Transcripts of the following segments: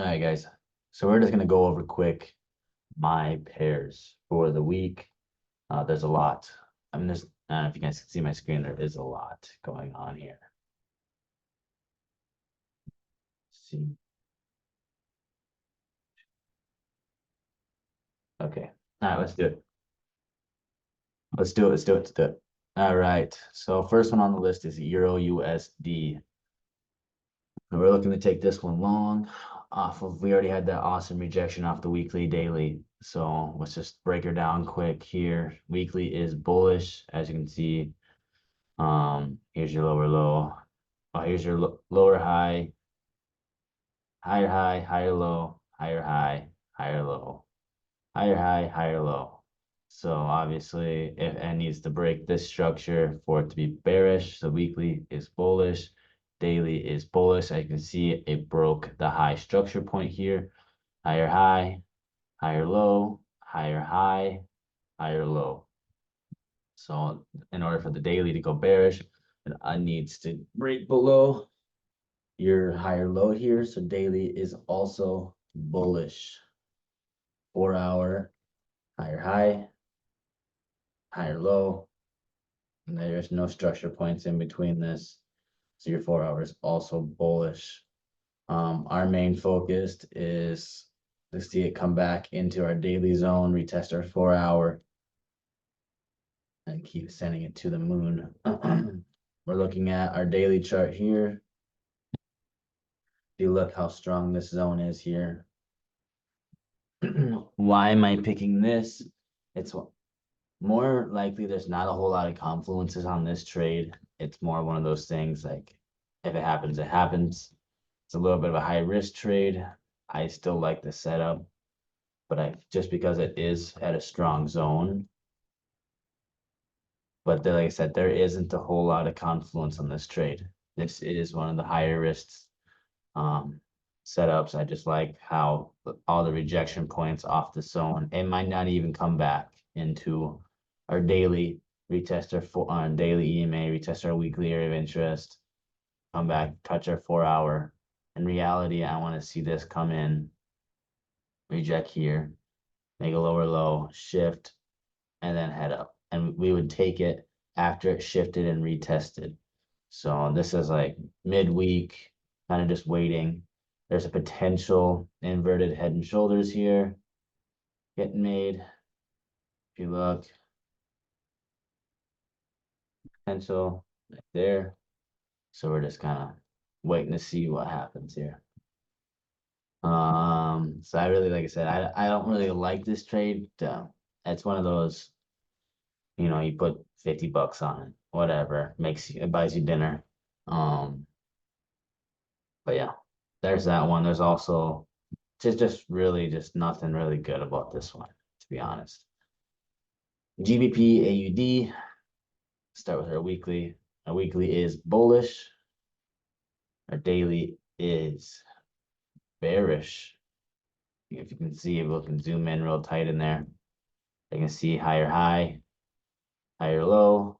All right, guys. So we're just gonna go over quick my pairs for the week. There's a lot. I mean, I don't know if you guys can see my screen. There is a lot going on here. See. Okay. All right, let's do it. Let's do it. Let's do it. Let's do it. All right. So first one on the list is Euro USD. And we're looking to take this one long off of, we already had that awesome rejection off the weekly daily. So let's just break her down quick here. Weekly is bullish, as you can see. Here's your lower low. Oh, here's your lower high, higher low, higher high, higher low, higher high, higher low. So obviously it needs to break this structure for it to be bearish. So weekly is bullish, daily is bullish. As you can see, it broke the high structure point here. Higher high, higher low, higher high, higher low. So in order for the daily to go bearish, it needs to break below your higher low here. So daily is also bullish. 4-hour, higher high, higher low. And there's no structure points in between this. So your 4-hour is also bullish. Our main focus is to see it come back into our daily zone, retest our 4-hour, and keep sending it to the moon. We're looking at our daily chart here. If you look how strong this zone is here. Why am I picking this? It's more likely there's not a whole lot of confluences on this trade. It's more one of those things like if it happens, it happens. It's a little bit of a high risk trade. I still like the setup, but just because it is at a strong zone. But like I said, there isn't a whole lot of confluence on this trade. This is one of the higher risks setups. I just like how all the rejection points off the zone. It might not even come back into our daily retest our daily EMA, retest our weekly area of interest, come back, touch our 4-hour. In reality, I want to see this come in, reject here, make a lower low, shift, and then head up. And we would take it after it shifted and retested. So this is like midweek, kind of just waiting. There's a potential inverted head and shoulders here getting made. If you look, potential right there. So we're just kind of waiting to see what happens here. So I really, like I said, I don't really like this trade. It's one of those, you put 50 bucks on it, whatever, it buys you dinner. But yeah, there's that one. There's also just really just nothing really good about this one, to be honest. GBP AUD, start with our weekly. Our weekly is bullish. Our daily is bearish. If you can see, we can zoom in real tight in there. You can see higher high, higher low,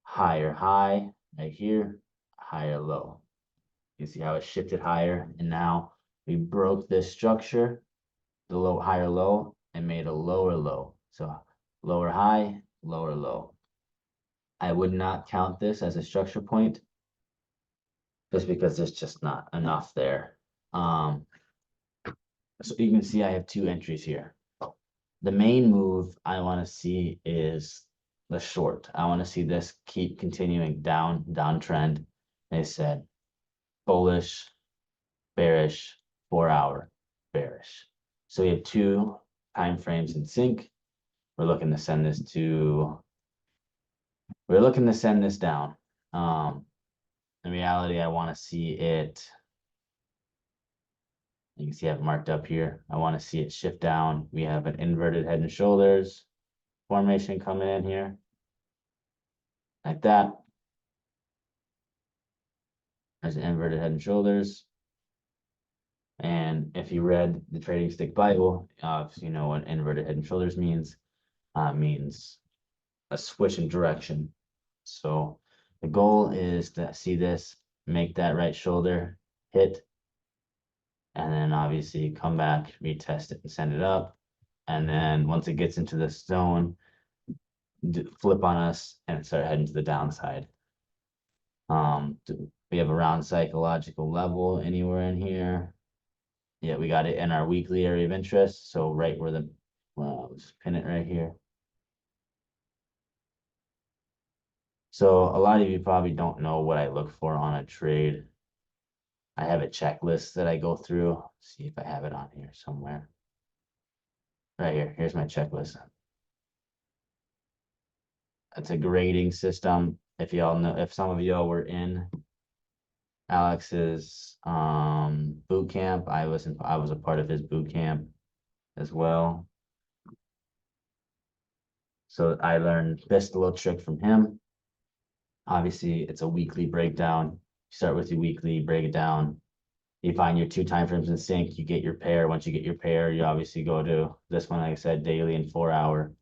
higher high right here, higher low. You see how it shifted higher, and now we broke this structure, the higher low, and made a lower low. So lower high, lower low. I would not count this as a structure point just because there's just not enough there. So you can see I have 2 entries here. The main move I want to see is the short. I want to see this keep continuing downtrend. They said bullish, bearish, 4-hour, bearish. So we have 2 time frames in sync. We're looking to send this down. In reality, I want to see it. You can see I have it marked up here. I want to see it shift down. We have an inverted head and shoulders formation coming in here. Like that. There's an inverted head and shoulders. And if you read the Trading Stick Bible, if you know what inverted head and shoulders means a switch in direction. So the goal is to see this, make that right shoulder hit, and then obviously come back, retest it and send it up. And then once it gets into this zone, flip on us and start heading to the downside. We have around psychological level anywhere in here. Yeah, we got it in our weekly area of interest. So right where the, well, let's pin it right here. So a lot of you probably don't know what I look for on a trade. I have a checklist that I go through. See if I have it on here somewhere. Right here. Here's my checklist. It's a grading system. If y'all know, if some of y'all were in Alex's boot camp, I was a part of his boot camp as well. So I learned this little trick from him. Obviously, it's a weekly breakdown. You start with your weekly, break it down. You find your 2 time frames in sync, you get your pair. Once you get your pair, you obviously go to this one, like I said, daily and 4 hour.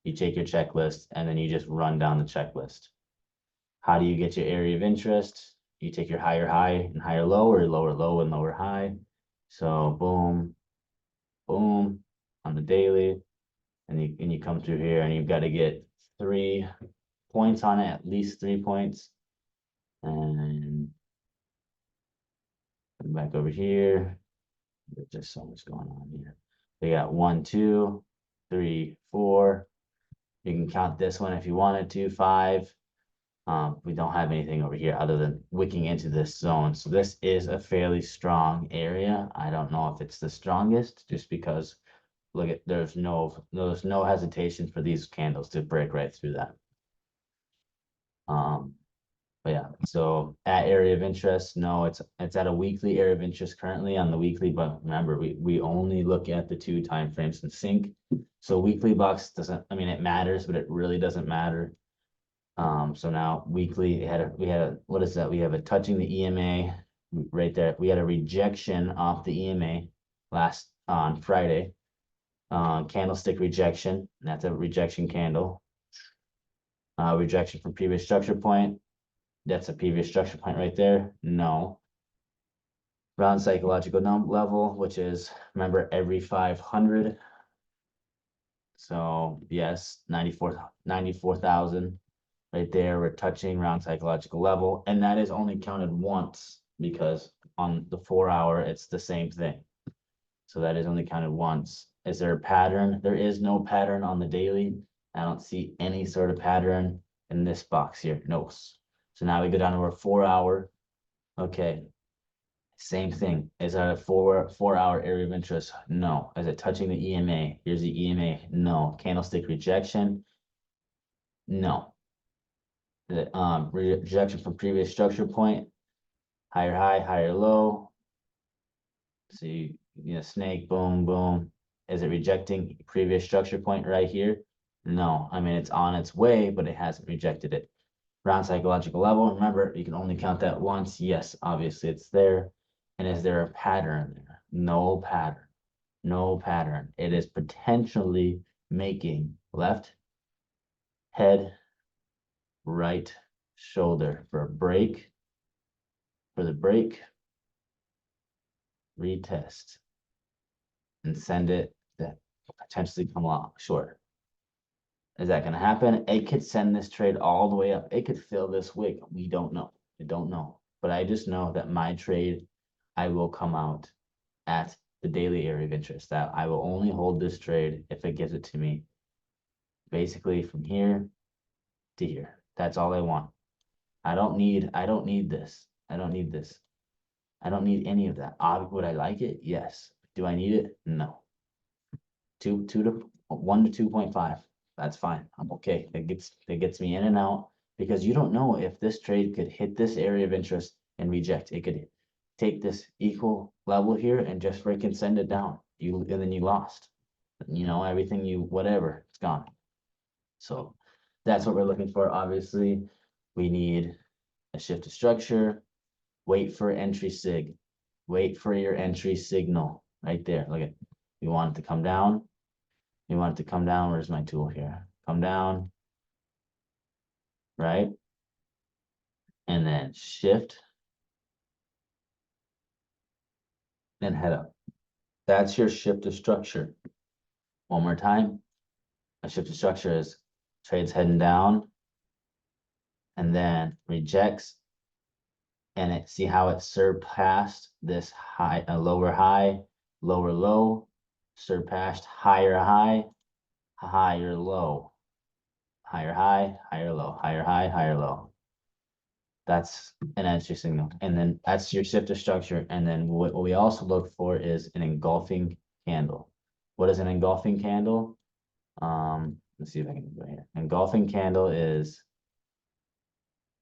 You take your checklist and then you just run down the checklist. How do you get your area of interest? You take your higher high and higher low, or lower low and lower high. So boom, boom on the daily, and you come through here and you've got to get 3 points on it, at least 3 points. And come back over here. There's just so much going on here. We got 1, 2, 3, 4. You can count this one if you wanted to, 5. We don't have anything over here other than wicking into this zone. So this is a fairly strong area. I don't know if it's the strongest, just because look at there's no hesitation for these candles to break right through that. But yeah, so at area of interest, no, it's at a weekly area of interest currently on the weekly, but remember we only look at the 2 time frames in sync. So weekly bucks doesn't, I mean, it matters, but it really doesn't matter. So now weekly we had a what is that? We have a touching the EMA right there. We had a rejection off the EMA last on Friday. Candlestick rejection. That's a rejection candle. Rejection from previous structure point. That's a previous structure point right there. No. Round psychological level, which is, remember, every 500. So yes, 94,000 right there. We're touching round psychological level, and that is only counted once because on the 4 hour, it's the same thing. So that is only counted once. Is there a pattern? There is no pattern on the daily. I don't see any sort of pattern in this box here. No. So now we go down to our 4 hour. Okay. Same thing. Is that a 4 hour area of interest? No. Is it touching the EMA? Here's the EMA. No. Candlestick rejection? No. The rejection from previous structure point, higher high, higher low. So you know, snake, boom, boom. Is it rejecting previous structure point right here? No. I mean, it's on its way, but it hasn't rejected it. Round psychological level, remember, you can only count that once. Yes, obviously it's there. And is there a pattern there? No pattern. No pattern. It is potentially making left head, right shoulder for a break. For the break, retest, and send it to potentially come along short. Is that going to happen? It could send this trade all the way up. It could fill this wick. We don't know. I don't know. But I just know that my trade, I will come out at the daily area of interest. That I will only hold this trade if it gives it to me. Basically from here to here. That's all I want. I don't need this. I don't need this. I don't need any of that. Would I like it? Yes. Do I need it? No. 1 to 2.5. That's fine. I'm okay. It gets me in and out, because you don't know if this trade could hit this area of interest and reject. It could take this equal level here and just freaking send it down. And then you lost. You know, everything whatever, it's gone. So that's what we're looking for. Obviously, we need a shift to structure. Wait for entry sig. Wait for your entry signal right there. Look at, we want it to come down. We want it to come down. Where's my tool here? Come down, right? And then shift, then head up. That's your shift of structure. One more time. A shift of structure is trades heading down and then rejects, and it see how it surpassed this high, a lower high, lower low, surpassed higher high, higher low, higher high, higher low, higher high, higher low. That's an entry signal. And then that's your shift of structure. And then what we also look for is an engulfing candle. What is an engulfing candle? Let's see if I can do it here. Engulfing candle is,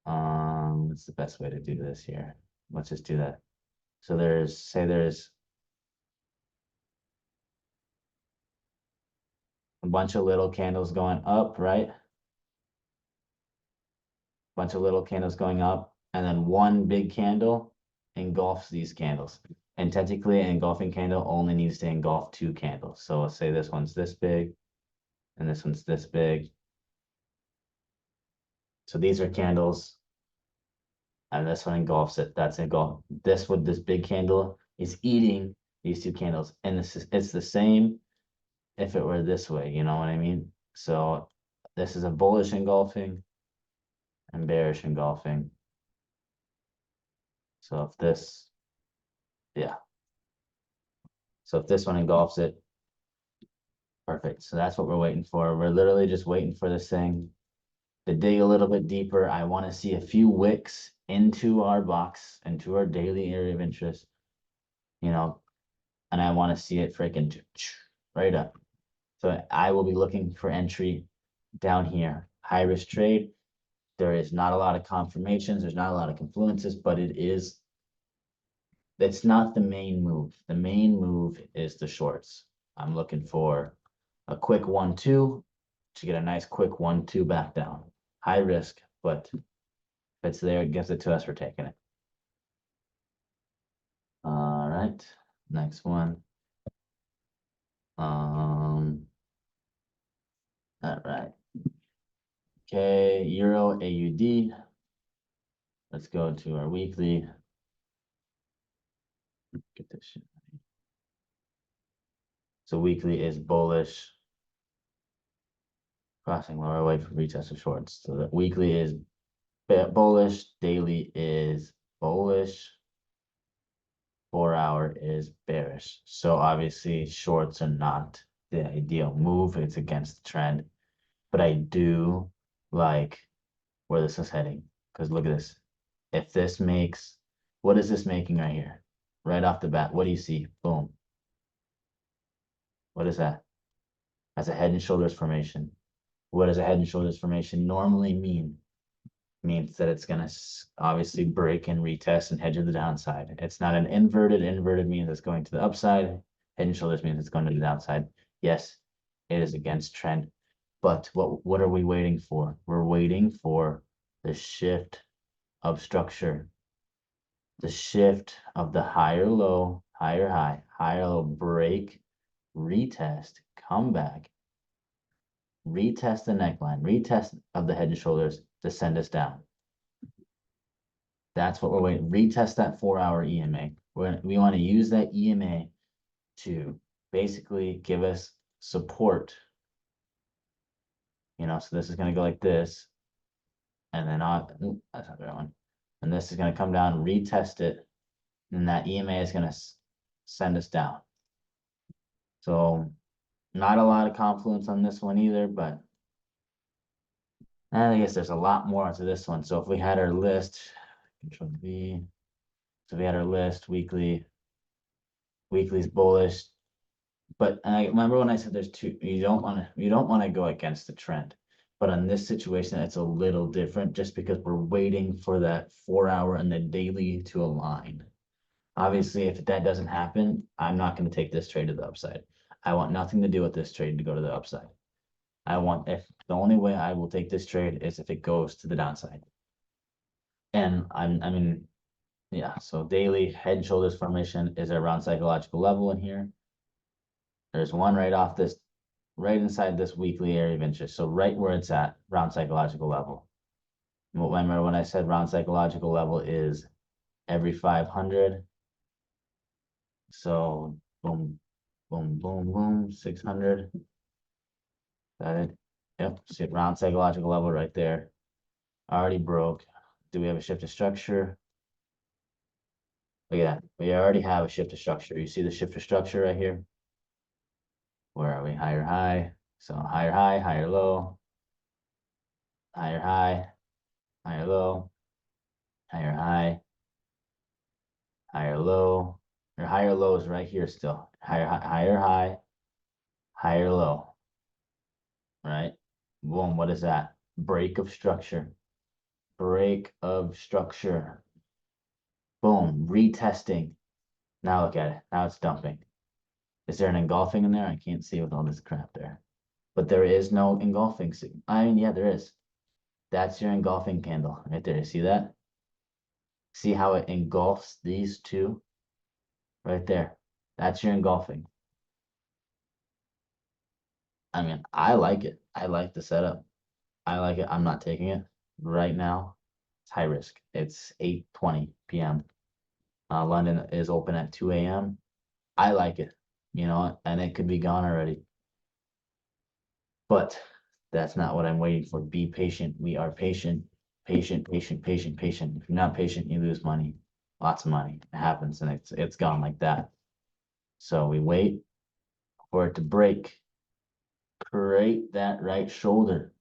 what's the best way to do this here? Let's just do that. So say there's a bunch of little candles going up, right? Bunch of little candles going up, and then one big candle engulfs these candles. And technically, an engulfing candle only needs to engulf two candles. So let's say this one's this big, and this one's this big. So these are candles, and this one engulfs it. That's engulf. This big candle is eating these two candles, and it's the same if it were this way. You know what I mean? So this is a bullish engulfing and bearish engulfing. So if this, yeah. So if this one engulfs it, perfect. So that's what we're waiting for. We're literally just waiting for this thing to dig a little bit deeper. I want to see a few wicks into our box, into our daily area of interest, you know, and I want to see it freaking right up. So I will be looking for entry down here. High risk trade. There is not a lot of confirmations. There's not a lot of confluences, but it's not the main move. The main move is the shorts. I'm looking for a quick 1-2 to get a nice quick 1-2 back down. High risk, but if it's there, it gives it to us, we're taking it. All right, next one. All right. Okay, Euro AUD. Let's go to our weekly. Get this shit. So weekly is bullish, crossing lower away from retest of shorts. So the weekly is bullish, daily is bullish, 4-hour is bearish. So obviously shorts are not the ideal move. It's against the trend, but I do like where this is heading, because look at this. If this makes, what is this making right here? Right off the bat, what do you see? Boom. What is that? That's a head and shoulders formation. What does a head and shoulders formation normally mean? Means that it's going to obviously break and retest and head to the downside. It's not an inverted. Inverted means it's going to the upside. Head and shoulders means it's going to the downside. Yes, it is against trend. But what are we waiting for? We're waiting for the shift of structure. The shift of the higher low, higher high, higher low, break, retest, come back, retest the neckline, retest of the head and shoulders to send us down. That's what we're waiting. Retest that 4-hour EMA. We want to use that EMA to basically give us support. You know, so this is going to go like this. And then that's not the right one. And this is going to come down, retest it. And that EMA is going to send us down. So not a lot of confluence on this one either, but I guess there's a lot more to this one. So if we had our list, Control V. So we had our list, weekly's bullish. But I remember when I said there's two, you don't want to go against the trend. But in this situation, it's a little different just because we're waiting for that 4-hour and the daily to align. Obviously, if that doesn't happen, I'm not going to take this trade to the upside. I want nothing to do with this trade to go to the upside. If the only way I will take this trade is if it goes to the downside. And I mean, yeah, so daily head and shoulders formation is around psychological level in here. There's one right off this, right inside this weekly area of interest. So right where it's at, round psychological level. Remember when I said round psychological level is every 500. So boom, Boom, boom, boom, 600. That it? Yep, see round psychological level right there. Already broke. Do we have a shift of structure? Look at that. We already have a shift of structure. You see the shift of structure right here? Where are we? Higher high. So higher high, higher low, higher high, higher low, higher high, higher low. Your higher low is right here still. Higher high, higher low. Right? Boom. What is that? Break of structure. Break of structure. Boom. Retesting. Now look at it. Now it's dumping. Is there an engulfing in there? I can't see with all this crap there. But there is no engulfing. I mean, yeah, there is. That's your engulfing candle right there. You see that? See how it engulfs these two? Right there. That's your engulfing. I mean, I like it. I like the setup. I like it. I'm not taking it right now. It's high risk. It's 8:20 p.m. London is open at 2 a.m. I like it, and it could be gone already. But that's not what I'm waiting for. Be patient. We are patient, patient, patient, patient, patient. If you're not patient, you lose money, lots of money. It happens, and it's gone like that. So we wait for it to break. Create that right shoulder.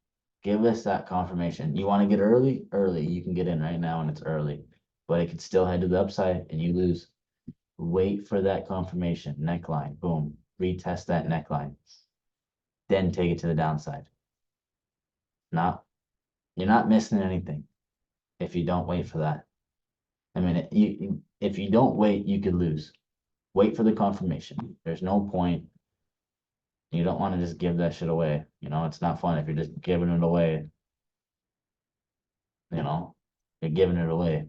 Give us that confirmation. You want to get early? Early. You can get in right now and it's early, but it could still head to the upside and you lose. Wait for that confirmation. Neckline. Boom. Retest that neckline. Then take it to the downside. Not, you're not missing anything if you don't wait for that. I mean, if you don't wait, you could lose. Wait for the confirmation. There's no point. You don't want to just give that shit away. It's not fun if you're just giving it away. You're giving it away.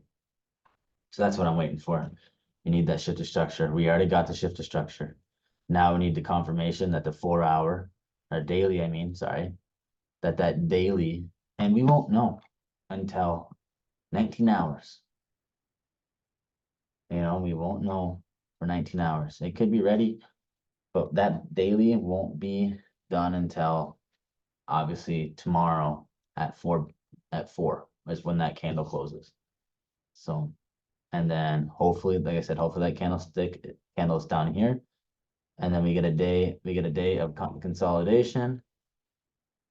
So that's what I'm waiting for. You need that shift of structure. We already got the shift of structure. Now we need the confirmation that the 4 hour or daily, I mean, sorry, that daily, and we won't know until 19 hours. We won't know for 19 hours. It could be ready, but that daily won't be done until obviously tomorrow at 4 is when that candle closes. So, and then hopefully, like I said, hopefully that candle's down here. And then we get a day of consolidation.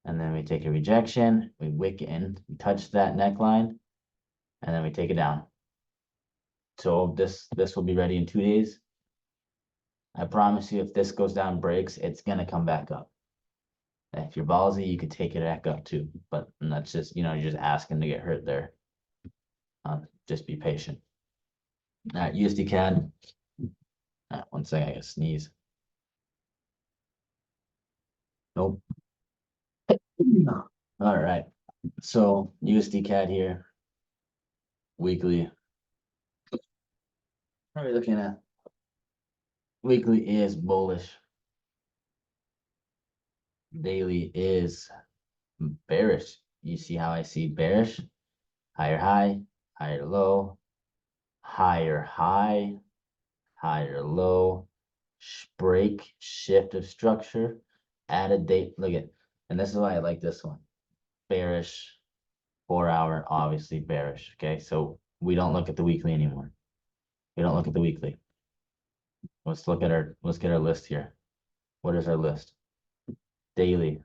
And then we take a rejection, we wick in, we touch that neckline, and then we take it down. So this will be ready in 2 days. I promise you, if this goes down, breaks, it's gonna come back up. If you're ballsy, you could take it back up too. But that's just, you're just asking to get hurt there. Just be patient. All right, USD CAD. One second, I gotta sneeze. Nope. All right. So USD CAD here. Weekly. What are we looking at? Weekly is bullish. Daily is bearish. You see how I see bearish? Higher high, higher low, higher high, higher low, break, shift of structure, add a date. Look at, and this is why I like this one. Bearish, 4 hour, obviously bearish. Okay, so we don't look at the weekly anymore. We don't look at the weekly. Let's get our list here. What is our list? Daily.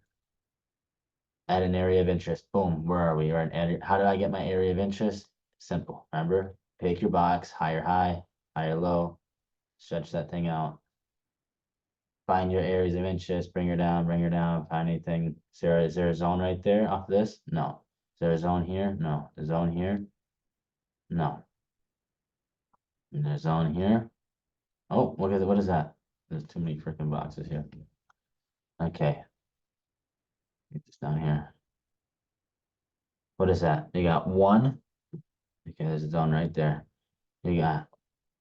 At an area of interest. Boom. Where are we? How do I get my area of interest? Simple. Remember? Pick your box, higher high, higher low, stretch that thing out. Find your areas of interest, bring her down, find anything. Is there a zone right there off this? No. Is there a zone here? No. A zone here? No. Is there a zone here? Oh, look at it. What is that? There's too many freaking boxes here. Okay. Get this down here. What is that? You got one. Okay, there's a zone right there. You got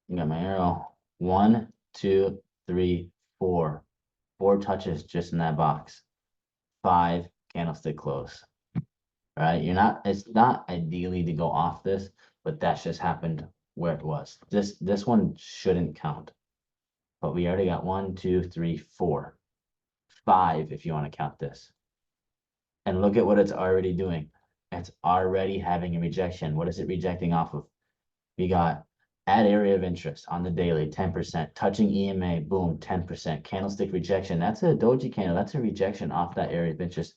my arrow. 1, 2, 3, 4. 4 touches just in that box. 5 candlestick close. All right, it's not ideally to go off this, but that's just happened where it was. This one shouldn't count. but we already got 1, 2, 3, 4, 5 if you want to count this. And look at what it's already doing. It's already having a rejection. What is it rejecting off of? We got add area of interest on the daily, 10%. Touching EMA, boom, 10%. Candlestick rejection. That's a doji candle. That's a rejection off that area of interest,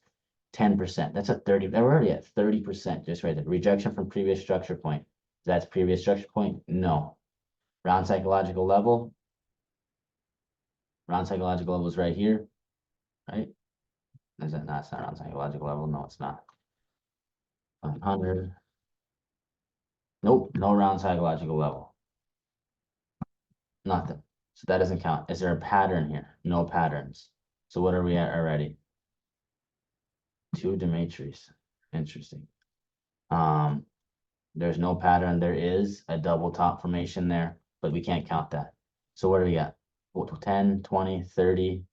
10%. That's a 30. We're already at 30% just right there. Rejection from previous structure point. That's previous structure point? No. Round psychological level. Round psychological level is right here, right? Is it not? It's not round psychological level. No, it's not. 100. Nope, no round psychological level. Nothing. So that doesn't count. Is there a pattern here? No patterns. So what are we at already? 2 Demetris. Interesting. There's no pattern. There is a double top formation there, but we can't count that. So what do we got? 10, 20, 30,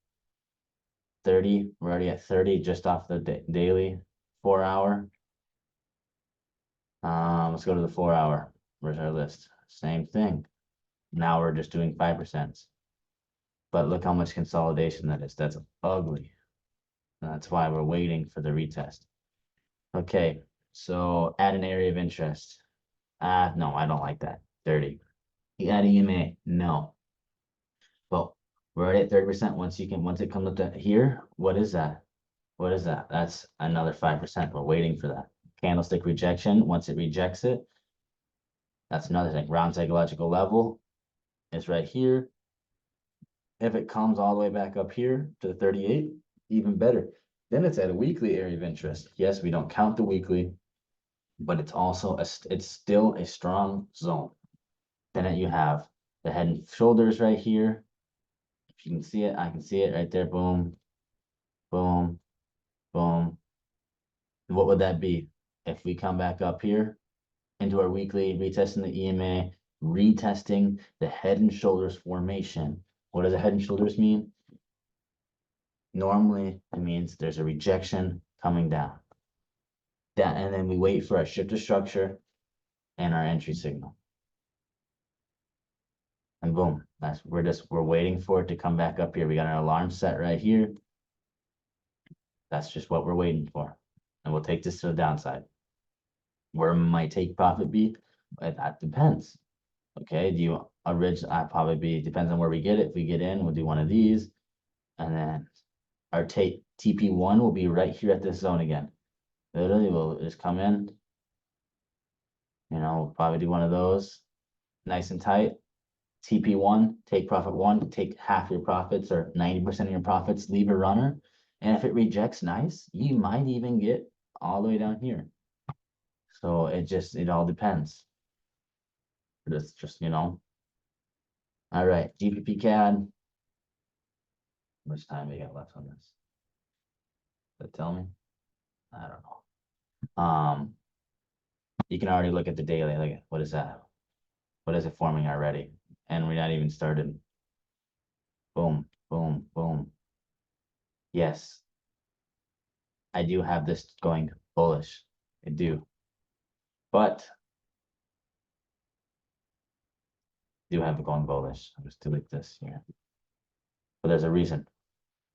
30. We're already at 30 just off the daily 4 hour. Let's go to the 4 hour. Where's our list? Same thing. Now we're just doing 5%. But look how much consolidation that is. That's ugly. That's why we're waiting for the retest. Okay, so add an area of interest. No, I don't like that. 30. You add EMA? No. Well, we're already at 30%. Once it comes up to here, what is that? What is that? That's another 5%. We're waiting for that. Candlestick rejection. Once it rejects it, that's another thing. Round psychological level is right here. If it comes all the way back up here to the 38, even better. Then it's at a weekly area of interest. Yes, we don't count the weekly, but it's also it's still a strong zone. Then you have the head and shoulders right here. If you can see it, I can see it right there. Boom, boom, boom. What would that be if we come back up here into our weekly, retesting the EMA, retesting the head and shoulders formation? What does a head and shoulders mean? Normally, it means there's a rejection coming down. And then we wait for our shift to structure and our entry signal. And boom, we're waiting for it to come back up here. We got an alarm set right here. That's just what we're waiting for. And we'll take this to the downside. Where might take profit be? That depends. Okay, I probably be, depends on where we get it. If we get in, we'll do one of these. And then our TP1 will be right here at this zone again. Literally, we'll just come in. We'll probably do one of those. Nice and tight. TP1, take profit 1, take half your profits or 90% of your profits, leave a runner. And if it rejects nice, you might even get all the way down here. So it all depends. Just all right, GPP CAD. How much time we got left on this? Does that tell me? I don't know. You can already look at the daily. Look at what is that? What is it forming already? And we're not even started. Boom, boom, boom. Yes, I do have this going bullish. I do. But I do have it going bullish. I'll just delete this here. But there's a reason.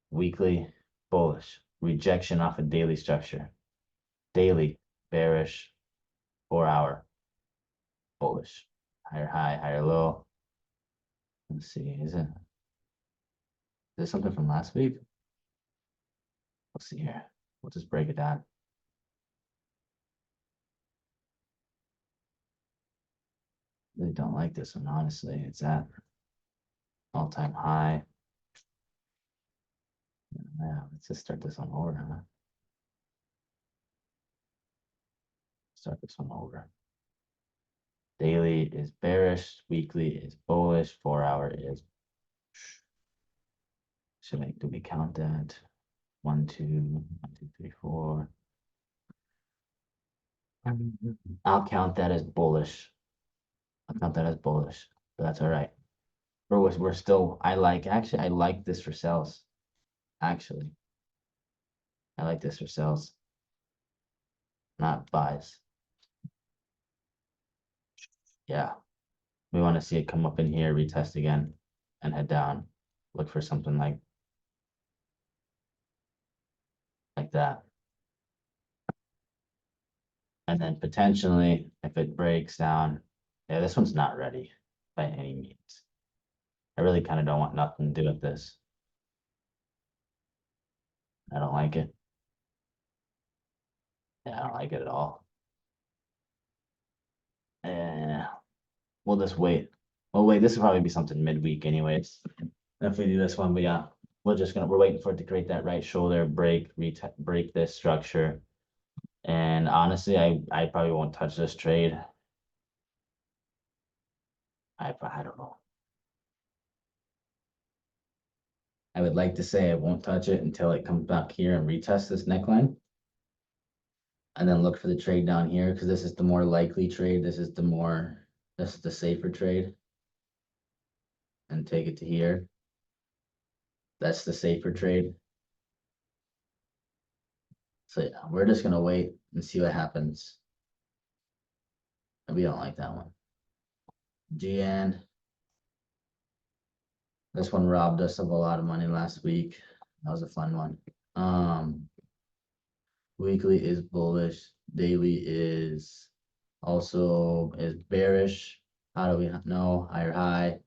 Weekly bullish. Rejection off a daily structure. Daily bearish. 4 hour bullish. Higher high, higher low. Let's see. Is this something from last week? Let's see here. We'll just break it down. Really don't like this one, honestly. It's at all-time high. Yeah, let's just start this one over, huh? Start this one over. Daily is bearish, weekly is bullish, 4 hour is. Do we count that? 1, 2, 1, 2, 3, 4. I'll count that as bullish. I'll count that as bullish, but that's all right. We're still, I like this for sells. Actually, I like this for sells, not buys. Yeah, we want to see it come up in here, retest again, and head down. Look for something like that. And then potentially, if it breaks down, yeah, this one's not ready by any means. I really kind of don't want nothing to do with this. I don't like it. Yeah, I don't like it at all. Yeah, we'll just wait. Well, wait, this will probably be something midweek anyways. If we do this one, but yeah, we're waiting for it to create that right shoulder, break this structure. And honestly, I probably won't touch this trade. I don't know. I would like to say I won't touch it until it comes back here and retest this neckline. And then look for the trade down here, because this is the more likely trade. This is the safer trade. And take it to here. That's the safer trade. So yeah, we're just gonna wait and see what happens. We don't like that one. GN. This one robbed us of a lot of money last week. That was a fun one. Weekly is bullish. Daily is also bearish. How do we know? Higher high,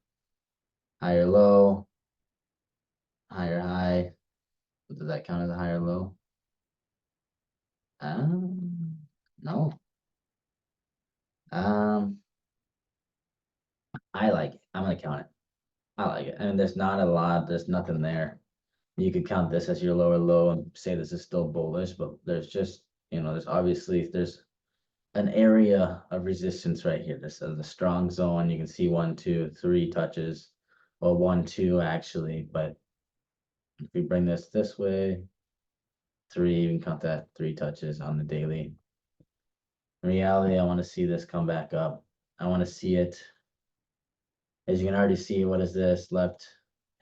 higher low, higher high. Does that count as a higher low? No. I like it. I'm gonna count it. I like it. And there's not a lot, there's nothing there. You could count this as your lower low and say this is still bullish, but there's just, there's an area of resistance right here. This is a strong zone. You can see 1, 2, 3 touches. Well, 1, 2 actually, but if we bring this way, 3, you can count that 3 touches on the daily. In reality, I want to see this come back up. I want to see it. As you can already see, what is this? Left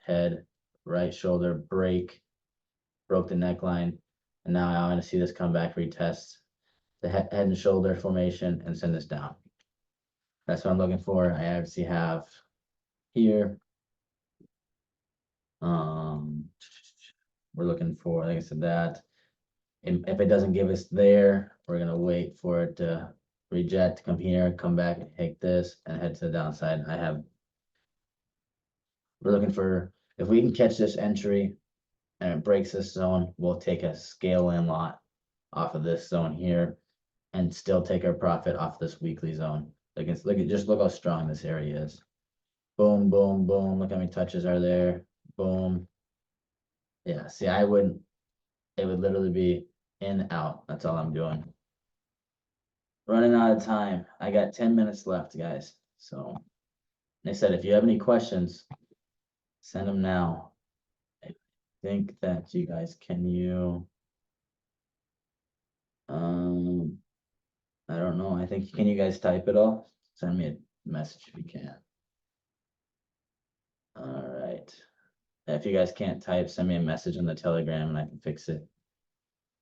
head, right shoulder, broke the neckline. And now I want to see this come back, retest the head and shoulder formation and send this down. That's what I'm looking for. I obviously have here. We're looking for, like I said, that. And if it doesn't give us there, we're gonna wait for it to reject, come here, come back, take this, and head to the downside. We're looking for, if we can catch this entry and it breaks this zone, we'll take a scale in lot off of this zone here and still take our profit off this weekly zone. Just look how strong this area is. Boom, boom, boom. Look how many touches are there. Boom. Yeah, see, it would literally be in, out. That's all I'm doing. Running out of time. I got 10 minutes left, guys. So they said, if you have any questions, send them now. I think that you guys, I don't know. Can you guys type it all? Send me a message if you can. All right. If you guys can't type, send me a message on the Telegram and I can fix it.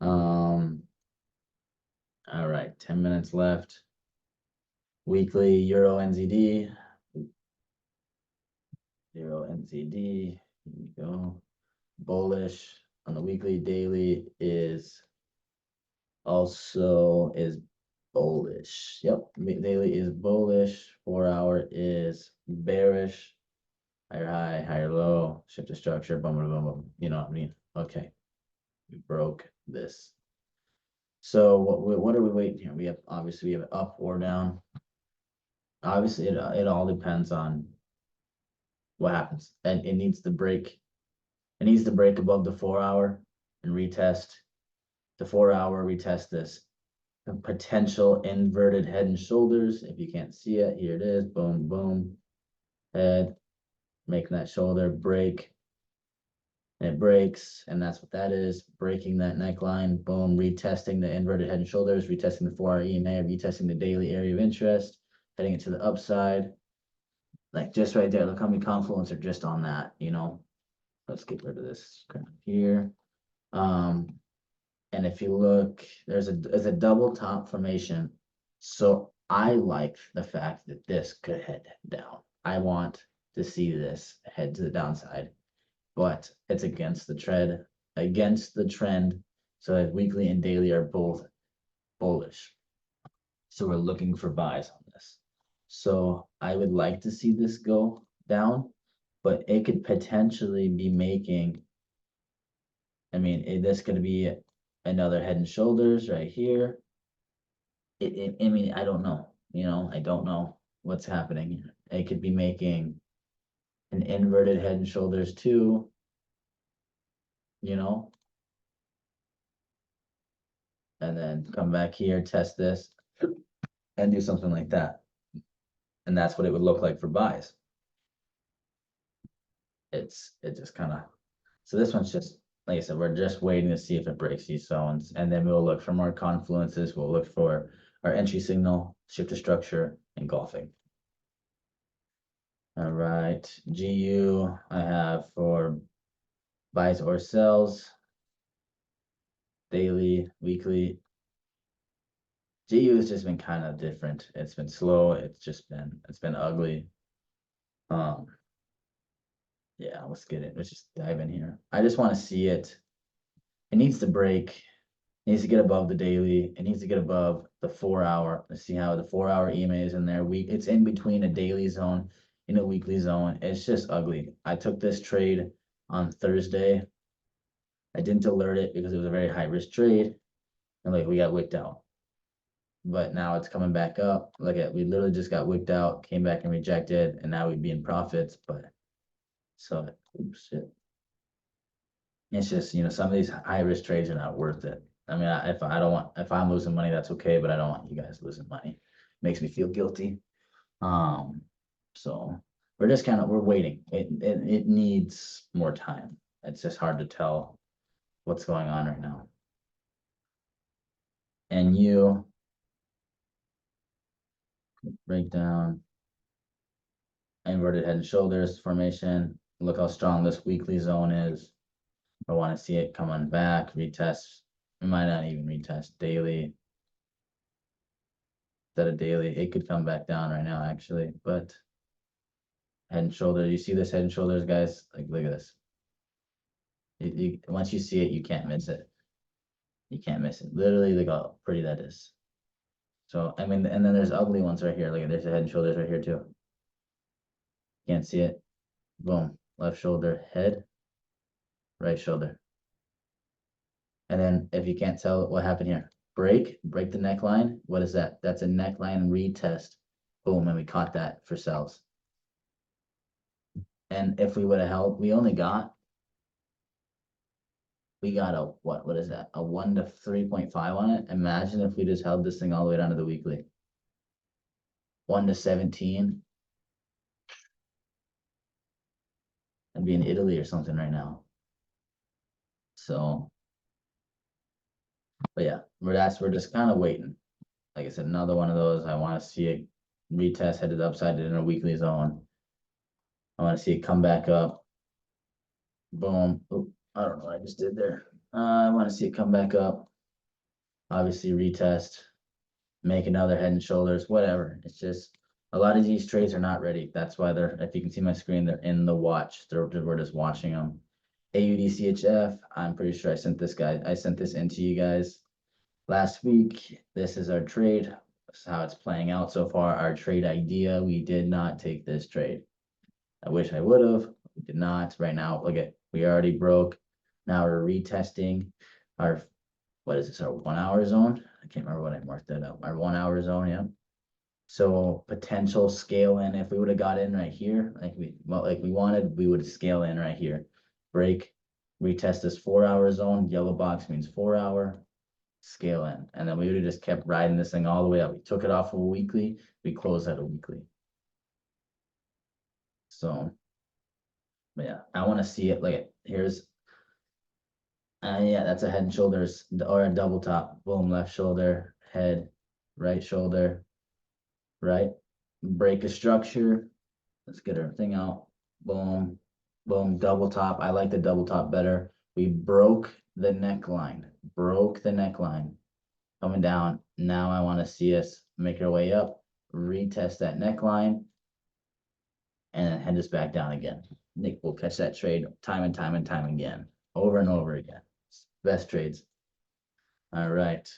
All right, 10 minutes left. Weekly Euro NZD. Euro NZD. Here we go. Bullish on the weekly. Daily is bullish. Yep, daily is bullish. 4-hour is bearish. Higher high, higher low, shift to structure, boom, boom, boom, boom. You know what I mean? Okay, we broke this. So what are we waiting here? We have up or down. Obviously, it all depends on what happens, and it needs to break. It needs to break above the 4-hour and retest the 4-hour. Retest this potential inverted head and shoulders. If you can't see it, here it is. Boom, boom, head, making that shoulder break. And it breaks, and that's what that is, breaking that neckline. Boom, retesting the inverted head and shoulders, retesting the 4-hour EMA, retesting the daily area of interest, heading it to the upside. Like just right there, look how many confluence are just on that, Let's get rid of this crap here. And if you look, there's a double top formation. So I like the fact that this could head down. I want to see this head to the downside, but it's against the trend. So that weekly and daily are both bullish. So we're looking for buys on this. So I would like to see this go down, but it could potentially be making, I mean, this could be another head and shoulders right here. I mean, I don't know, I don't know what's happening here. It could be making an inverted head and shoulders too, and then come back here, test this, and do something like that. And that's what it would look like for buys. It just kind of, so this one's just, like I said, we're just waiting to see if it breaks these zones, and then we'll look for more confluences. We'll look for our entry signal, shifter structure, engulfing. All right, GU I have for buys or sells, daily, weekly. GU has just been kind of different. It's been slow. It's been ugly. Yeah, let's get it. Let's just dive in here. I just want to see it. It needs to break. It needs to get above the daily. It needs to get above the 4-hour. Let's see how the 4-hour EMA is in there. It's in between a daily zone and a weekly zone. It's just ugly. I took this trade on Thursday. I didn't alert it because it was a very high risk trade, and like we got wicked out. But now it's coming back up. Look at, we literally just got wicked out, came back and rejected, and now we'd be in profits. But so, oops, shit. It's just, some of these high risk trades are not worth it. I mean, if I'm losing money, that's okay, but I don't want you guys losing money. Makes me feel guilty. So we're just we're waiting. It needs more time. It's just hard to tell what's going on right now. And you break down inverted head and shoulders formation. Look how strong this weekly zone is. I want to see it coming back, retest. We might not even retest daily. Instead of daily, it could come back down right now, actually. But head and shoulders, you see this head and shoulders, guys? Like, look at this. Once you see it, you can't miss it. You can't miss it. Literally, look how pretty that is. So, I mean, and then there's ugly ones right here. Look at, there's a head and shoulders right here too. Can't see it. Boom. Left shoulder, head, right shoulder. And then if you can't tell what happened here, break the neckline. What is that? That's a neckline retest. Boom, and we caught that for sells. And if we would have held, we got a, what is that? A 1 to 3.5 on it. Imagine if we just held this thing all the way down to the weekly. 1 to 17. I'd be in Italy or something right now. So, but yeah, we're just kind of waiting. Like I said, another one of those. I want to see it retest headed upside in a weekly zone. I want to see it come back up. Boom. Oop, I don't know what I just did there. I want to see it come back up. Obviously retest, make another head and shoulders, whatever. It's just a lot of these trades are not ready. That's why they're, if you can see my screen, they're in the watch. We're just watching them. AUDCHF, I'm pretty sure I sent this into you guys last week. This is our trade. This is how it's playing out so far. Our trade idea, we did not take this trade. I wish I would have. We did not. Right now, look at, we already broke. Now we're retesting our, what is this, our 1-hour zone? I can't remember what I marked that up. Our 1-hour zone, yeah. So potential scale in, if we would have got in right here, like we wanted, we would scale in right here. Break, retest this 4-hour zone. Yellow box means 4-hour, scale in. And then we would have just kept riding this thing all the way up. We took it off of a weekly, we closed at a weekly. So, but yeah, I want to see it. Like, here's, yeah, that's a head and shoulders or a double top. Boom, left shoulder, head, right shoulder, right. Break a structure. Let's get our thing out. Boom, boom, double top. I like the double top better. We broke the neckline, coming down. Now I want to see us make our way up, retest that neckline, and then and just back down again. Nick will catch that trade time and time and time again, over and over again. Best trades. All right,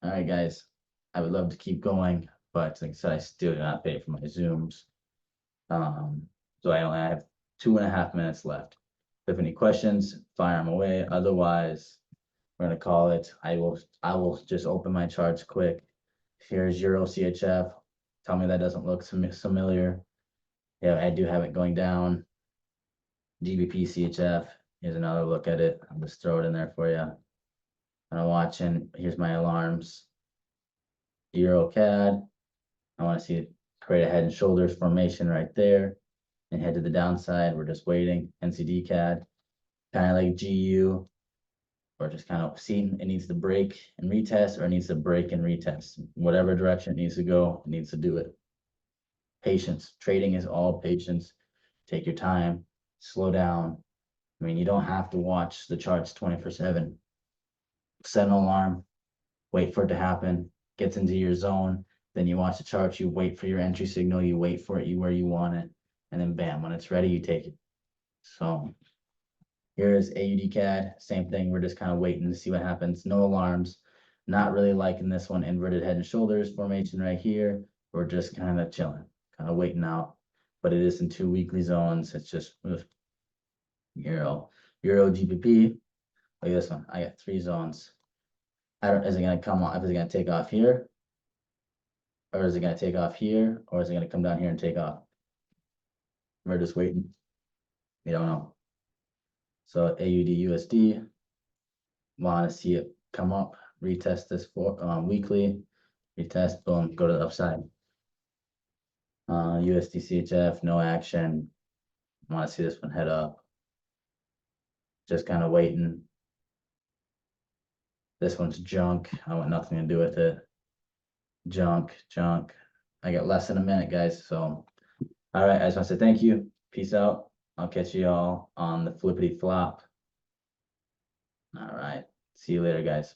guys. I would love to keep going, but like I said, I still do not pay for my Zooms. So I only have 2.5 minutes left. If any questions, fire them away. Otherwise, we're gonna call it. I will just open my charts quick. Here's Euro CHF. Tell me that doesn't look familiar. Yeah, I do have it going down. GBP CHF. Here's another look at it. I'll just throw it in there for you. I'm watching. Here's my alarms. Euro CAD. I want to see it create a head and shoulders formation right there and head to the downside. We're just waiting. NCD CAD, kind of like GU. Or just kind of see it needs to break and retest, or it needs to break and retest. Whatever direction it needs to go, it needs to do it. Patience. Trading is all patience. Take your time, slow down. I mean, you don't have to watch the charts 24/7. Set an alarm, wait for it to happen, gets into your zone, then you watch the charts, you wait for your entry signal, you wait for it where you want it, and then bam, when it's ready, you take it. So here's AUD CAD, same thing. We're just kind of waiting to see what happens. No alarms. Not really liking this one, inverted head and shoulders formation right here. We're just kind of chilling, kind of waiting out. But it is in 2 weekly zones. It's just Euro GBP. Look at this one. I got 3 zones. Is it gonna come off? Is it gonna take off here? Or is it gonna take off here? Or is it gonna come down here and take off? We're just waiting. We don't know. So AUD USD, want to see it come up, retest this for weekly, retest, boom, go to the upside. USD CHF, no action. Want to see this one head up. Just kind of waiting. This one's junk. I want nothing to do with it. Junk. I got less than a minute, guys. So, all right, I just want to say thank you. Peace out. I'll catch you all on the flippity flop. All right. See you later, guys.